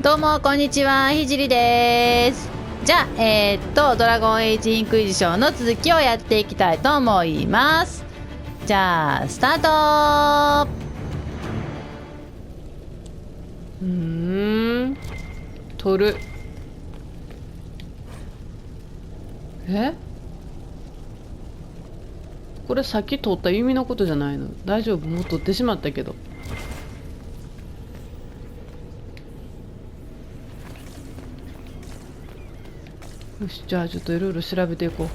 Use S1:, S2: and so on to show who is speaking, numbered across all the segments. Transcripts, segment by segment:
S1: どうもこんにちは、ひじりです。じゃあドラゴンエイジインクイジションの続きをやっていきたいと思います。じゃあスタート。取る。これさっき取った弓のことじゃないの？大丈夫？もう取ってしまったけど。よし、じゃあちょっといろいろ調べていこう。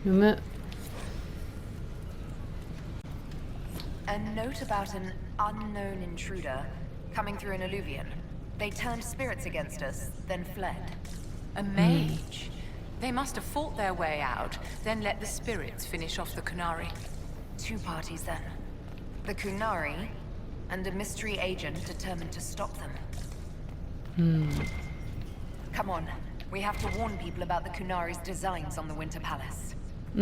S1: 読め。
S2: A note about an unknown intruder coming through an alluvion. They turned spirits against us, then fled.
S3: A mage. They must have fought their way out, then let the spirits finish off the Kunari.
S2: Two parties then. The Kunari and a mystery agent determined to stop them. Come on, we have to warn people about the Kunari's designs on the Winter Palace.
S1: と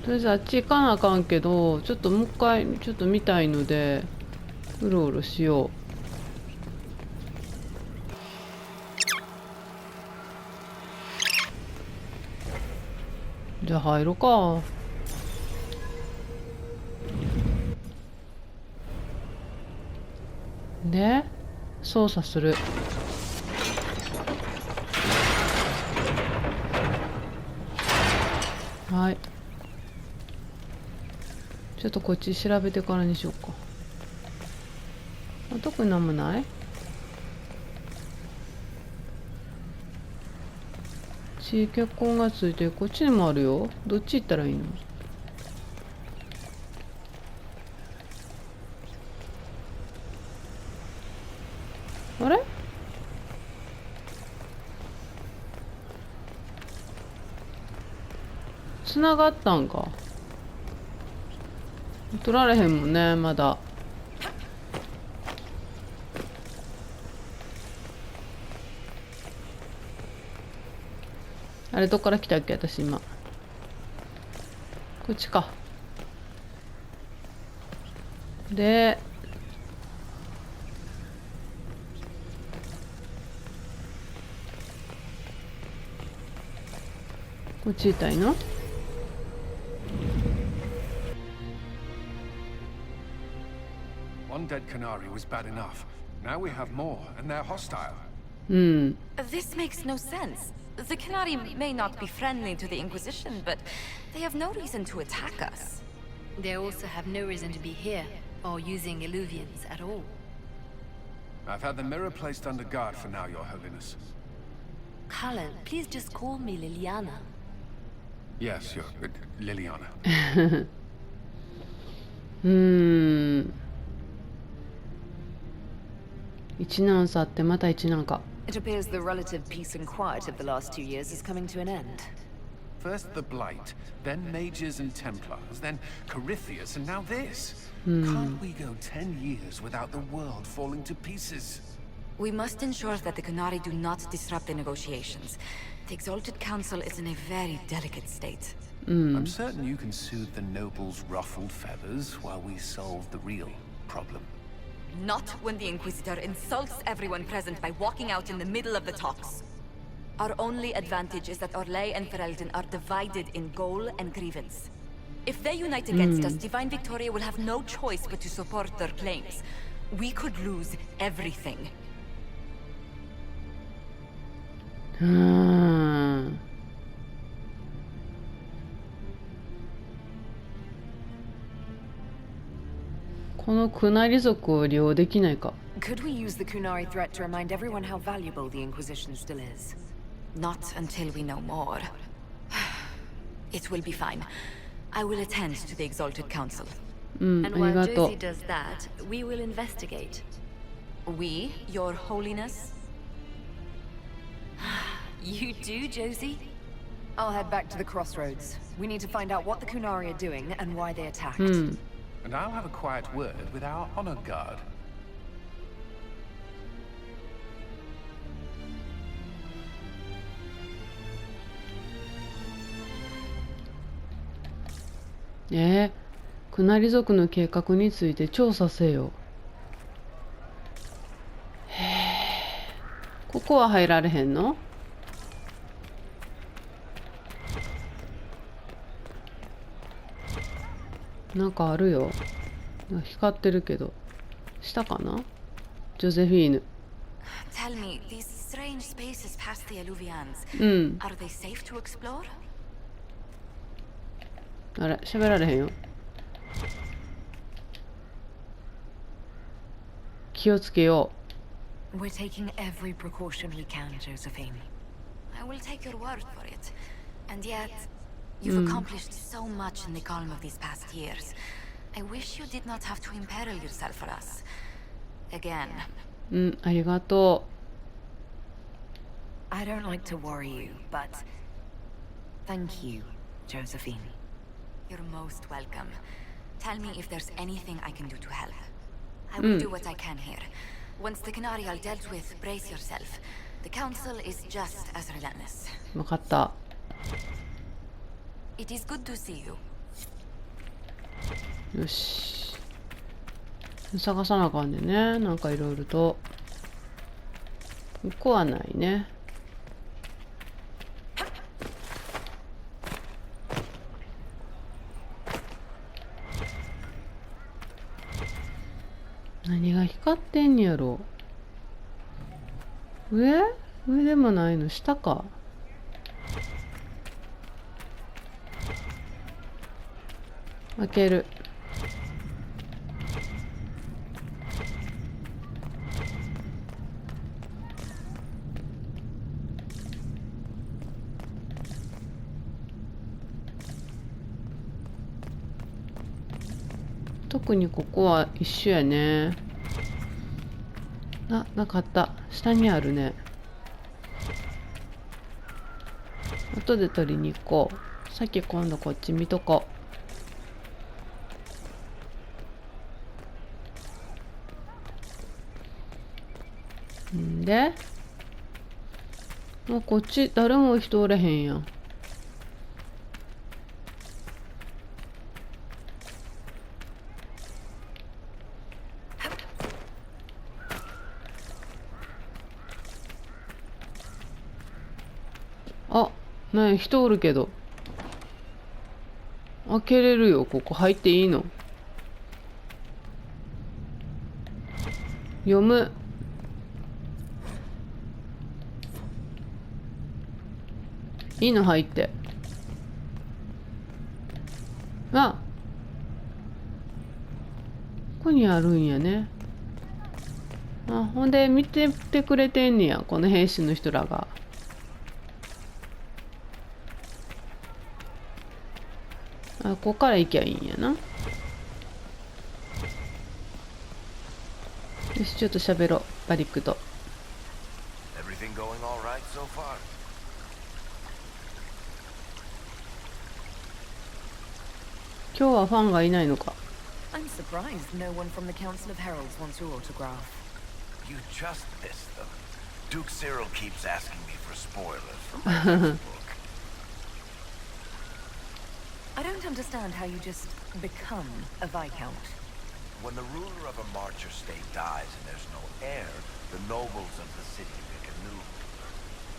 S1: りあえずあっち行かなあかんけど、ちょっともう一回ちょっと見たいのでうろうろしよう。じゃあ入ろうか。で操作する。はい、ちょっとこっち調べてからにしようか。特になんもない？血血痕がついてこっちにもあるよ。どっち行ったらいいの？あれ？つながったんか。取られへんもんね、まだ。あれどっから来たっけ、私今。こっちか。でこっち痛いの
S4: ？One dead canary was bad enough. Now we have more, and they're hostile.
S2: This makes no sense. The Canari may not be friendly to the Inquisition, but they have no reason to attack us.
S5: They also have no reason to be here, or using illuvians at all.
S4: I've had the mirror placed under guard for now, Your Holiness.
S5: Cullen, please just call me Liliana.
S4: Yes, Your... Liliana.
S1: 一難去ってまた一難か。
S2: It appears the relative peace and quiet of the last 2 years is coming to an end.
S4: First the Blight, then Mages and Templars, then Corypheus, and now this. Can't we go 10 years without the world falling to pieces?
S2: We must ensure that the Canari do not disrupt the negotiations. The Exalted Council is in a very delicate state.
S4: I'm certain you can soothe the nobles' ruffled feathers while we solve the real problem.
S2: Not when the Inquisitor insults everyone present by walking out in the middle of the talks. Our only advantage is that Orlais and Ferelden are divided in goal and grievance. If they unite against us, Divine Victoria will have no choice but to support their claims. We could lose everything.
S1: このクナリ族を利用できないか。
S2: Could we use the Kunari threat to remind everyone how valuable the Inquisition still is? Not until we know more. It will be fine. I will attend to the Exalted Council.
S5: And
S1: あり
S5: while
S1: がと
S5: Josie does that, we will investigate.
S2: We, Your Holiness?
S5: You do, Josie?
S2: I'll head back to the crossroads. We need to find out what the Kunari are doing and why they attacked.
S4: And I'll have a quiet word with our honor guard.
S1: うクナリ族の計画について調査せよ。ここは入られへんの？なんかあるよ。光ってるけど。下かな？ジョゼフィーヌ。
S2: Tell me, these strange spaces past the Alluvians,
S1: うん。
S2: are they safe to explore?
S1: あれ、喋られへんよ。気をつけよ
S5: We're taking every precaution we can, Josephine.
S2: I will take your word for it. And yet, you've accomplished so much in the calm of these past years. I wish you did not have to imperil yourself for us. Again.
S1: う。うん、ありがと
S5: I don't like to worry you, but thank you, Josephine.
S2: You're most welcome. Tell me if there's anything I can do to help. I will do what I can here. Once the Canary are dealt with, brace yourself. The Council is just as relentless.
S1: う。わかった。
S2: It is good to see you.
S1: よし。探さなあかんねんね。なんかいろいろと。ここはないね。何が光ってんやろ。上でもないの。下か。開ける。特にここは一緒やね。あ、なかった。下にあるね。後で取りに行こう。さっき今度こっち見とこう。んで、こっち誰も人おれへんやん。あ、なんや人おるけど。開けれるよ。ここ入っていいの？読む。いいの入って。あ、ここにあるんやね。あ、ほんで見ててくれてんねや、この兵士の人らが。あ、ここから行きゃいいんやな。よし、ちょっと喋ろう、バリックと。
S6: Everything going all right so far?
S1: 今日はファンがいないのか。
S5: I'm surprised no one from the Council of Heralds wants your autograph.
S6: You just missed them. Duke Cyril keeps asking me for spoilers from my book.
S5: I don't understand how you just become a Viscount.
S6: When the ruler of a marcher state dies and there's no heir, the nobles of the city pick a new.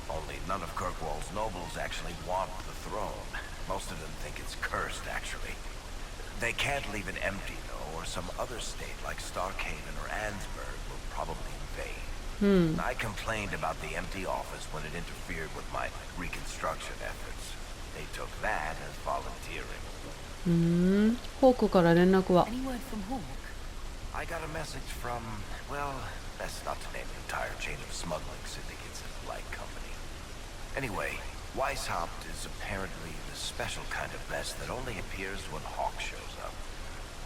S6: Only none of Kirkwall's nobles actually want the throne. Most of them think it's cursed, actually. They can't leave it empty, though, or some other state like Starkhaven or Ansburg will probably invade. I complained about the empty office when it interfered with my reconstruction efforts. They took that as volunteering.
S1: ホークから連絡は。
S5: Any word from Hawk?
S6: I got a message from, well, best not to name an entire chain of smuggling syndicates in the Light Company. Anyway, Weishaupt is apparently the special kind of mess that only appears when Hawk shows up.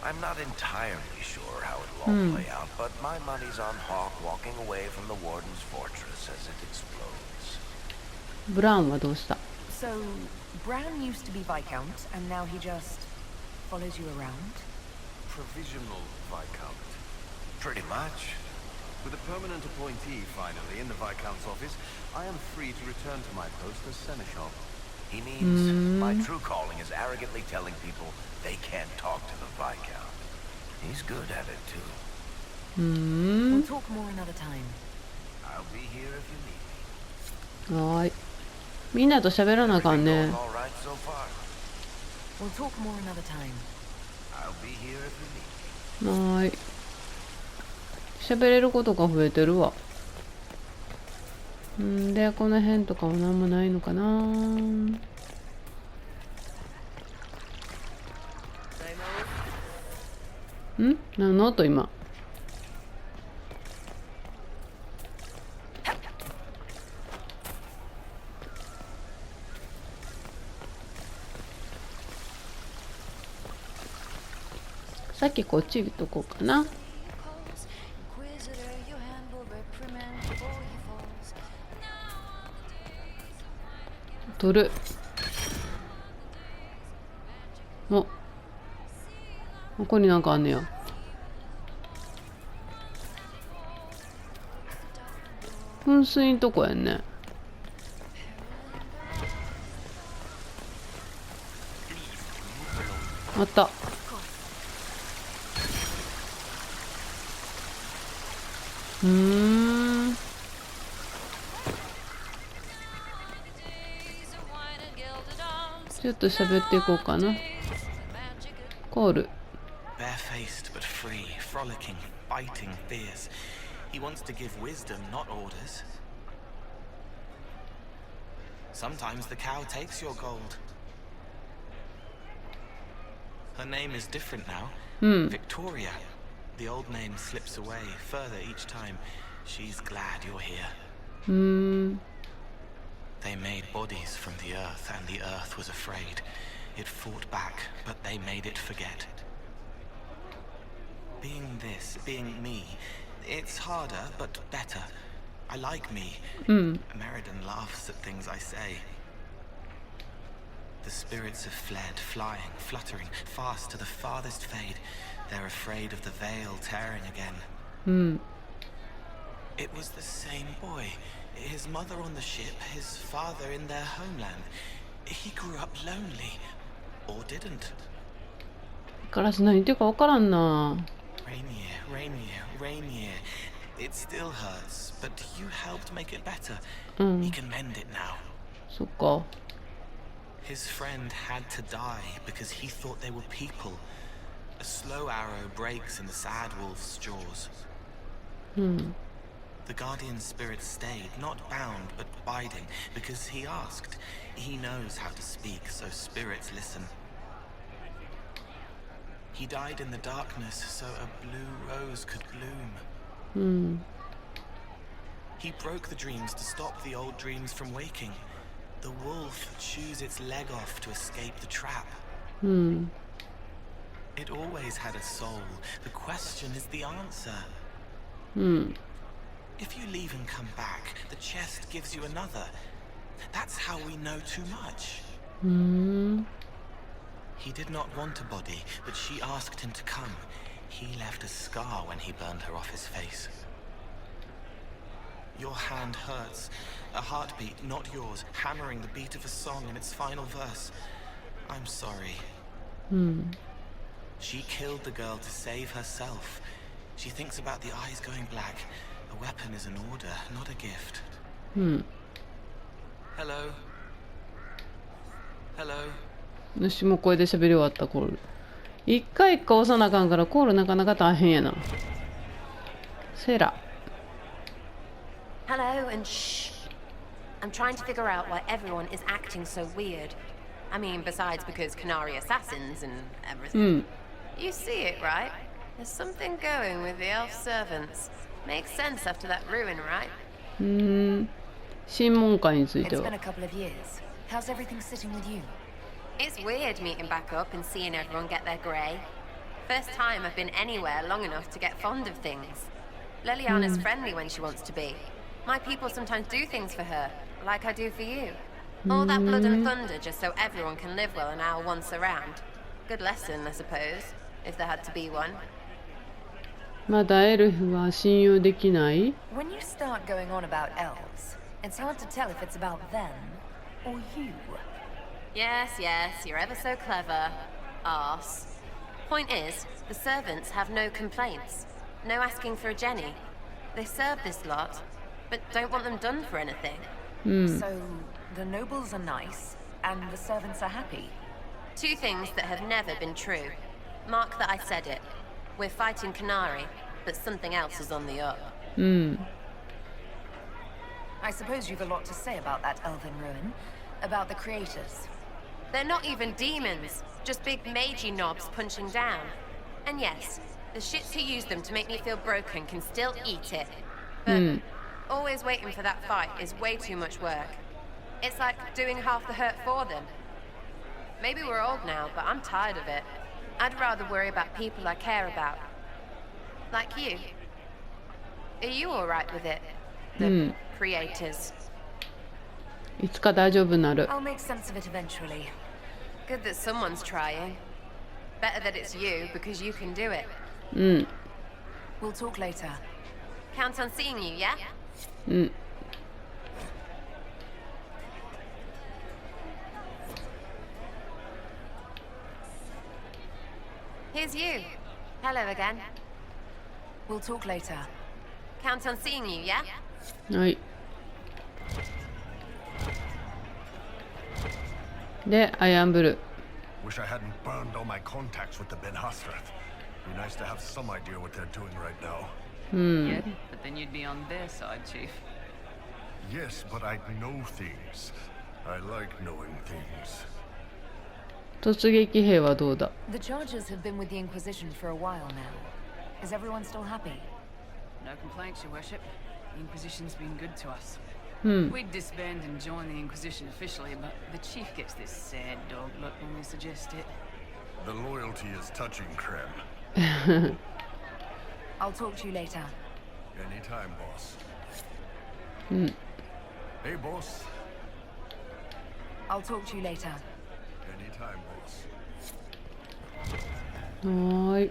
S6: I'm not entirely sure how it'll all play out, but my money's on Hawk walking away from the Warden's fortress as it explodes.
S1: ブラウンはどうした？
S5: So, Bran used to be Viscount, and now he just follows you around?
S4: Provisional Viscount.
S6: Pretty much.
S4: With a permanent appointee finally in the Viscount's office, I am free to return to my post as Seneschal.
S6: He means my true calling is arrogantly telling people they can't talk to the Viscount. He's good at it too.
S5: We'll talk more another time.
S6: I'll be here if you need me.
S1: はーい。みんなと喋らなあかん
S6: Everything
S1: ね。
S6: going all right so far?
S5: We'll talk more another time.
S6: I'll be here if you need me.
S1: はーい。喋れることが増えてるわ。で、この辺とかもなんもないのかな。何の音今。さっきこっち行っとこうかな。取る。お、ここになんかあんねや。噴水んとこやんね。あった。ちょっと喋っていこうかな。コール。
S7: Barefaced but free, frolicking, biting fierce. He wants to give wisdom, not orders. Sometimes the cow takes your gold. Her name is different now. Victoria. The old name slips away further each time. She's glad you're here. They made bodies from the earth, and the earth was afraid. It fought back, but they made it forget. Being this, being me, it's harder, but better. I like me. Meriden laughs at things I say. The spirits have fled, flying, fluttering, fast to the farthest fade. They're afraid of the veil tearing again. It was the same boy. His mother on the ship, his father in their homeland. He grew up lonely. Or didn't.
S1: ガラス何言ってるか分からんな。
S7: Rainier, Rainier, Rainier. It still hurts, but you helped make it better. He can mend it now.
S1: そっか。
S7: His friend had to die because he thought they were people. A slow arrow breaks in the sad wolf's jaws. The guardian spirit stayed, not bound, but biding, because he asked. He knows how to speak, so spirits listen. He died in the darkness, so a blue rose could bloom. He broke the dreams to stop the old dreams from waking. The wolf chews its leg off to escape the trap. It always had a soul. The question is the answer. If you leave and come back, the chest gives you another. That's how we know too much. He did not want a body, but she asked him to come. He left a scar when he burned her off his face. Your hand hurts. A heartbeat, not yours, hammering the beat of a song in its final verse. I'm sorry. She killed the girl to save herself. She thinks about the eyes going black. A weapon is an order, not a gift. Hello. Hello.
S1: よし、もうこれで喋り終わったコール。一回一回押さなあかんからコールなかなか大変やな。セラ。
S8: Hello and shh. I'm trying to figure out why everyone is acting so weird. I mean, besides because Canary assassins and everything. You see it, right? There's something going with the elf servants. Makes sense after that ruin, right?
S1: 審問会について
S5: It's
S1: は
S5: been a couple of years. How's everything sitting with you?
S8: It's weird meeting back up and seeing everyone get their grey. First time I've been anywhere long enough to get fond of things. Liliana's friendly when she wants to be. My people sometimes do things for her, like I do for you. All that blood and thunder just so everyone can live well and our once around. Good lesson, I suppose, if there had to be one.
S1: まだエルフは信用できない
S5: When you start going on about elves, it's hard to tell if it's about them or you.
S8: Yes, yes, you're ever so clever. Arse. Point is, the servants have no complaints. No asking for a Jenny. They serve this lot, but don't want them done for anything.
S5: So, the nobles are nice, and the servants are happy.
S8: Two things that have never been true. Mark that I said it. We're fighting Canary, but something else is on the up.
S5: I suppose you've a lot to say about that elven ruin, about the creators.
S8: They're not even demons, just big magey knobs punching down. And yes, the shits who use them to make me feel broken can still eat it. But always waiting for that fight is way too much work. It's like doing half the hurt for them. Maybe we're old now, but I'm tired of it. I'd rather worry about people I care about. Like you. Are you alright with it? The creators.
S1: いつか大丈夫になる。
S5: I'll make sense of it eventually.
S8: Good that someone's trying. Better that it's you, because you can do it.
S5: We'll talk later.
S8: Count on seeing you, yeah? Here's you. Hello again.
S5: We'll talk later.
S8: Count on seeing you, yeah?
S1: はい。で、アイアンブル
S6: Wish I hadn't burned all my contacts with the Ben Hasrath. Be nice to have some idea what they're doing right now.
S9: Yeah, but then you'd be on their side, Chief.
S6: Yes, but I know things. I like knowing things.
S1: 突撃兵はどうだ
S5: The Chargers have been with the Inquisition for a while now. Is everyone still happy?
S9: No complaints, Your Worship. The Inquisition's been good to us. We'd disband and join the Inquisition officially, but the Chief gets this sad dog look when we suggest it.
S6: The loyalty is touching, Krem.
S5: I'll talk to you later.
S6: Anytime, boss. Hey, boss.
S5: I'll talk to you later.
S6: Anytime, boss.
S1: はーい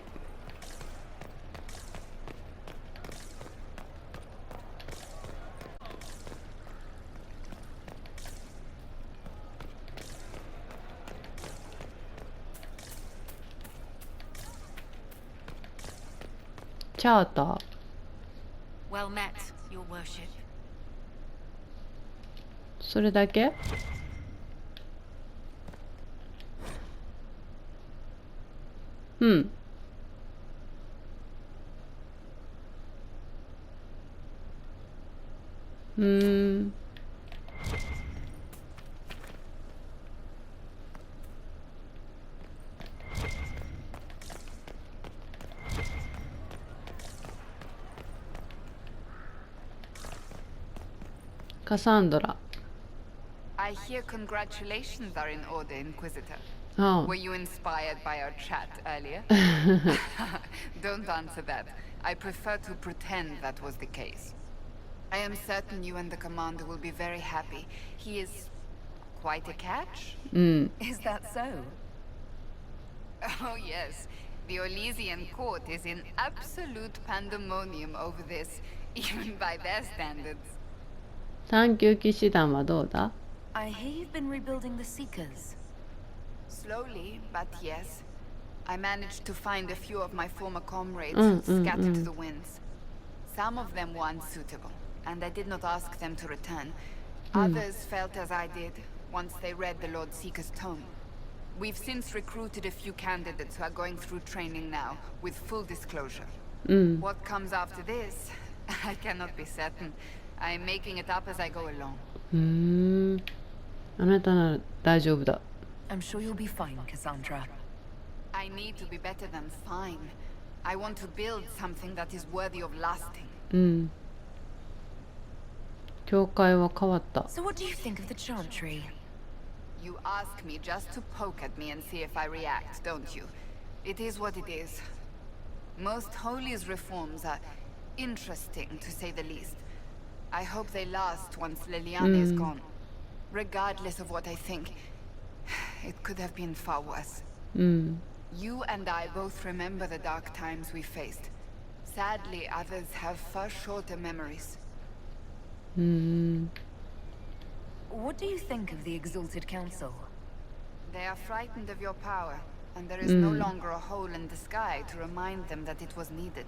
S1: チャーター
S2: Well met, Your Worship.
S1: それだけカサンドラ
S10: I hear congratulations are in order, Inquisitor.
S1: あ
S10: Were you inspired by our chat earlier? Don't answer that. I prefer to pretend that was the case. I am certain you and the commander will be very happy. He is quite a catch.
S5: Is that so?
S10: Oh yes. The Orlesian court is in absolute pandemonium over this, even by their standards.
S1: 探求騎士団はどうだ
S5: I hear you've been rebuilding the Seekers.
S10: Slowly, but yes. I managed to find a few of my former comrades scattered to the winds. Some of them were unsuitable, and I did not ask them to return. Others felt as I did, once they read the Lord Seeker's tome. We've since recruited a few candidates who are going through training now, with full disclosure. What comes after this, I cannot be certain. I'm making it up as I go along.
S1: あなたなら大丈夫だ
S5: I'm sure you'll be fine, Cassandra.
S10: I need to be better than fine. I want to build something that is worthy of lasting.
S1: 教会は変わった
S5: So what do you think of the Chantry?
S10: You ask me just to poke at me and see if I react, don't you? It is what it is. Most Holy's reforms are interesting, to say the least. I hope they last once Liliana is gone. Regardless of what I think, it could have been far worse. You and I both remember the dark times we faced. Sadly, others have far shorter memories.
S5: What do you think of the Exalted Council?
S10: They are frightened of your power, and there is no longer a hole in the sky to remind them that it was needed.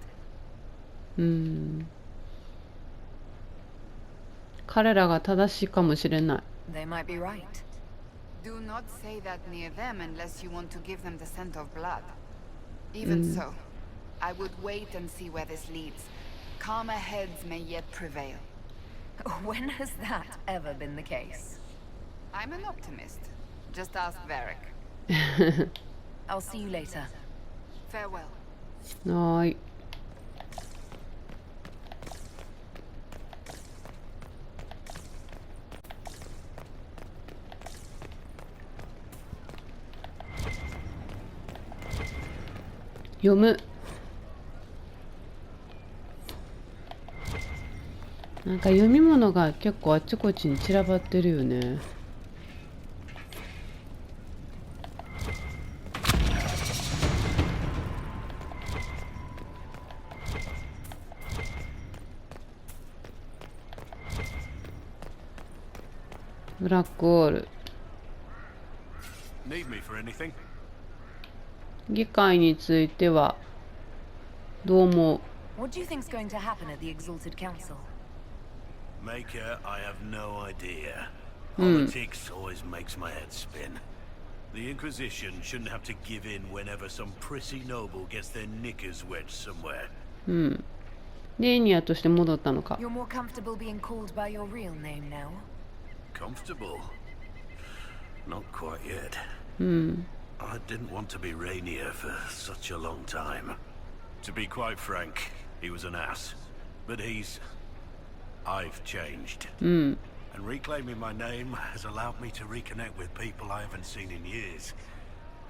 S1: 彼らが正しいかもしれない。
S5: They might be right.
S10: Do not say that near them unless you want to give them the scent of blood. Even so, I would wait and see where this leads. Calmer heads may yet prevail.
S5: When has that ever been the case?
S10: I'm an optimist. Just ask Varric.
S5: I'll see you later.
S10: Farewell.
S1: はーい。読む。なんか読み物が結構あっちこっちに散らばってるよね。ブラックホール。
S4: Need me for anything?
S1: 議会についてはどう思う？
S5: What do you think's going to happen at the Exalted Council?
S6: Maker, I have no idea. Politics always makes my head spin. The Inquisition shouldn't have to give in whenever some prissy noble gets their knickers wedged somewhere.
S1: レーニアとして戻ったのか。
S5: You're more comfortable being called by your real name now?
S6: Comfortable? Not quite yet. I didn't want to be Rainier for such a long time. To be quite frank, he was an ass. But I've changed. And reclaiming my name has allowed me to reconnect with people I haven't seen in years.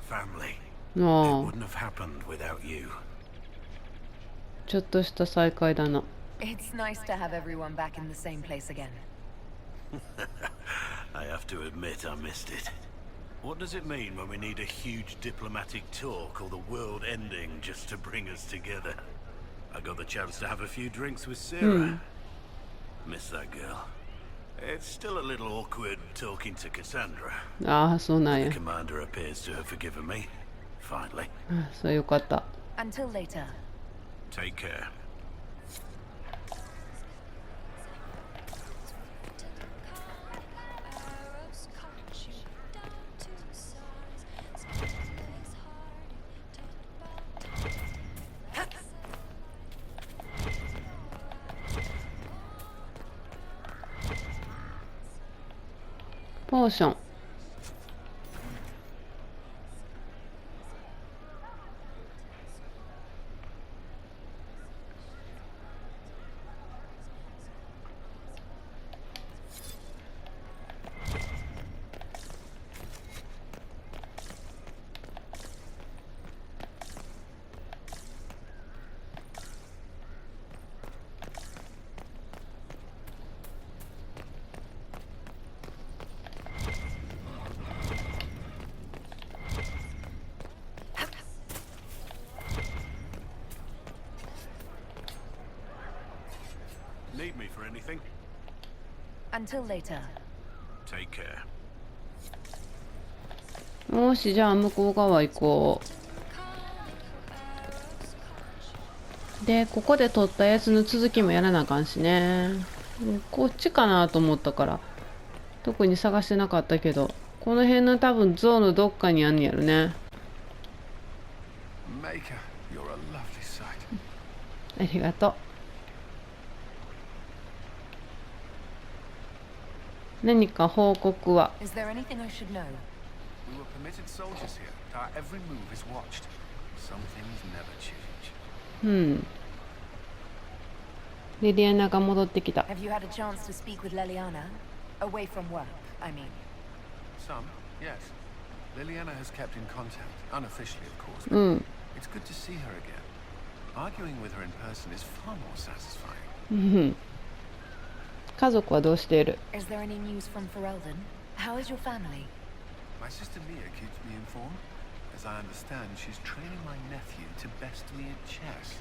S6: Family. It wouldn't have happened without you.
S1: ちょっとした再会だな。
S5: It's nice to have everyone back in the same place again.
S6: I have to admit I missed it. What does it mean when we need a huge diplomatic talk or the world ending just to bring us together? I got the chance to have a few drinks with Sarah. Miss that girl. It's still a little awkward talking to Cassandra.
S1: ああ、そうなん
S6: The
S1: や。
S6: commander appears to have forgiven me. Finally.
S1: そうよかった。
S5: Until later.
S6: Take care.
S1: Potion.
S4: Need me for anything?
S5: Until later.
S6: Take care.
S1: よし、じゃあ向こう側行こう。で、ここで取ったやつの続きもやらなあかんしね。こっちかなと思ったから特に探してなかったけど、この辺の多分像のどっかにあんねやろね。
S4: Maker, you're a lovely sight.
S1: ありがとう。何か報告は？
S5: Is there anything I should know?
S4: We were permitted soldiers here. Our every move is watched. Some things never change.
S1: リリアナが戻ってきた。
S5: Have you had a chance to speak with Leliana? Away from work, I mean.
S4: Some, yes. Liliana has kept in contact, unofficially of course, but it's good to see her again. Arguing with her in person is far more satisfying.
S1: 家族はどうしている？
S5: Is there any news from Ferelden? How is your family?
S4: My sister Mia keeps me informed. As I understand, she's training my nephew to best me at chess.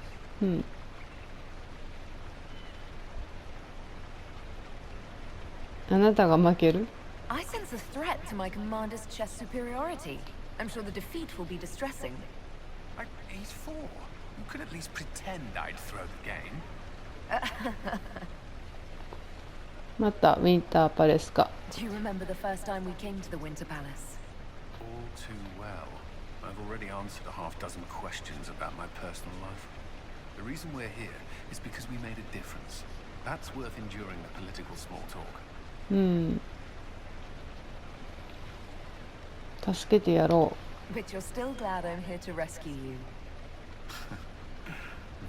S1: あなたが負ける？
S5: I sense a threat to my commander's chess superiority. I'm sure the defeat will be distressing.
S4: He's 4. You could at least pretend I'd throw the game.
S1: またウィンターパレスか。
S5: Do you remember the first time we came to the Winter Palace?
S4: All too well. I've already answered a half dozen questions about my personal life. The reason we're here is because we made a difference. That's worth enduring the political small talk.
S1: うん。助けてやろ
S5: But you're still glad I'm here to rescue you.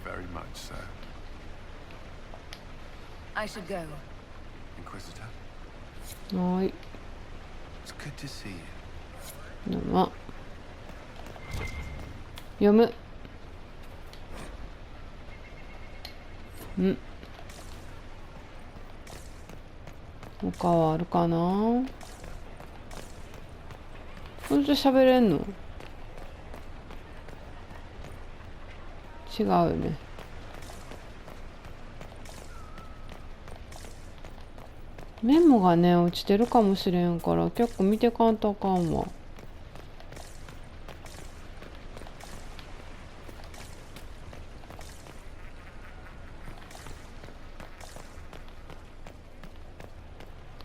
S4: Very much so.
S5: I should go.
S4: Inquisitor,
S1: う。はーい。
S4: it's good to see you.
S1: どうも。読む。うん。他はあるかな。これで喋れんの？違うよね。メモがね落ちてるかもしれんから結構見てかんとあかんわ。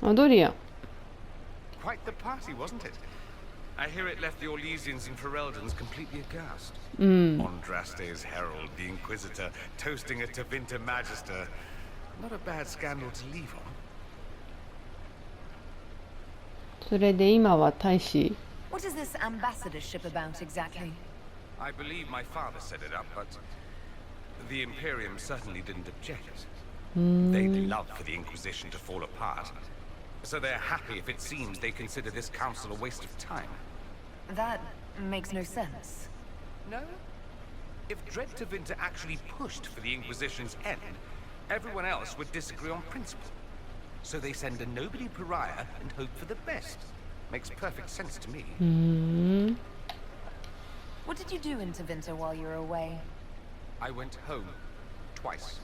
S1: あ、ドリアン。
S11: Quite the party, wasn't it? I hear it left the Orlesians and Fereldans completely aghast. Andraste's herald, the Inquisitor, toasting a Tevinter Magister. Not a bad scandal to leave on.
S1: それで今は大使。
S5: What is this ambassadorship about exactly?
S11: I believe my father set it up, but the Imperium certainly didn't object. They'd love for the Inquisition to fall apart. So they're happy if it seems they consider this council a waste of time.
S5: That makes no sense.
S11: No? If Dread Tevinter actually pushed for the Inquisition's end, everyone else would disagree on principle. So they send a nobody pariah and hope for the best. Makes perfect sense to me.
S5: What did you do in Tevinter while you were away?
S11: I went home twice.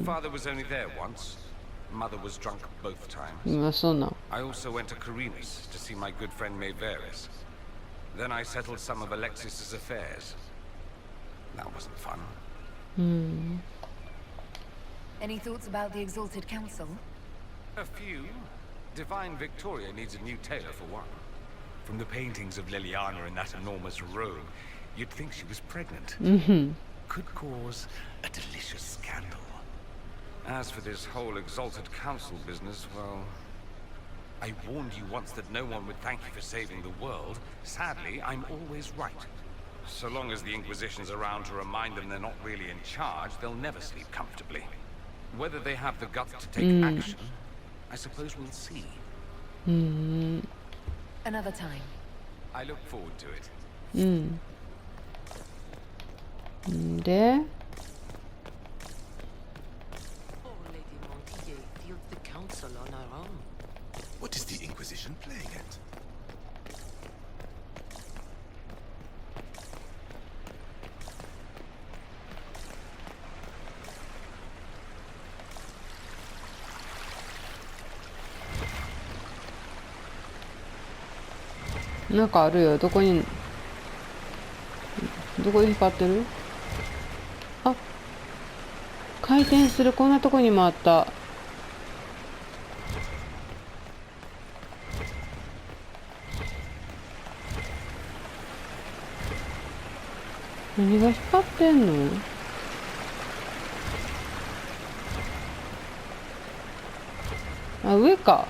S11: Father was only there once. Mother was drunk both times.
S1: 今そうなん。
S11: I also went to Carinus to see my good friend Maevaris. Then I settled some of Alexis's affairs. That wasn't fun.
S5: Any thoughts about the Exalted Council?
S11: A few. Divine Victoria needs a new tailor for one. From the paintings of Liliana in that enormous robe, you'd think she was pregnant. Could cause a delicious scandal. As for this whole Exalted Council business, well, I warned you once that no one would thank you for saving the world. Sadly, I'm always right. So long as the Inquisition's around to remind them they're not really in charge, they'll never sleep comfortably. Whether they have the guts to take action, I suppose we'll see.
S5: Another time.
S11: I look forward to it.
S1: で、
S6: What is the Inquisition playing at?
S1: なんかあるよ。どこで光ってる？あ、回転する。こんなとこにもあった。何が光ってんの？あ、上か。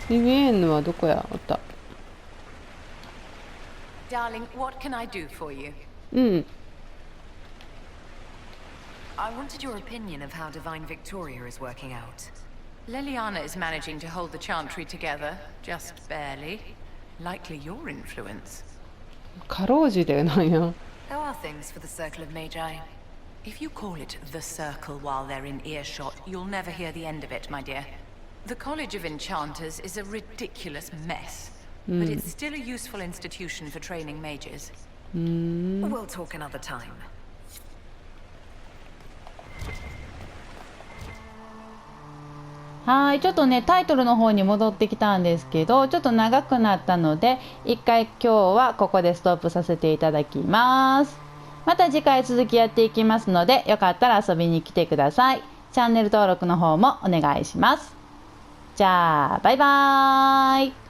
S1: ビビエンヌはどこや？おった。
S3: Darling, what can I do for you?
S1: うん。
S5: I wanted your opinion of how Divine Victoria is working out.
S3: Liliana is managing to hold the Chantry together, just barely. Likely your influence.
S1: かろうじてなんや。
S5: How are things for the Circle of Magi?
S3: If you call it the Circle while they're in earshot, you'll never hear the end of it, my dear. The College of Enchanters is a ridiculous mess, but it's still a useful institution for training mages.
S5: We'll talk another time.
S12: はい、ちょっとねタイトルの方に戻ってきたんですけど、ちょっと長くなったので一回今日はここでストップさせていただきます。また次回続きやっていきますので、よかったら遊びに来てください。チャンネル登録の方もお願いします。じゃあバイバーイ。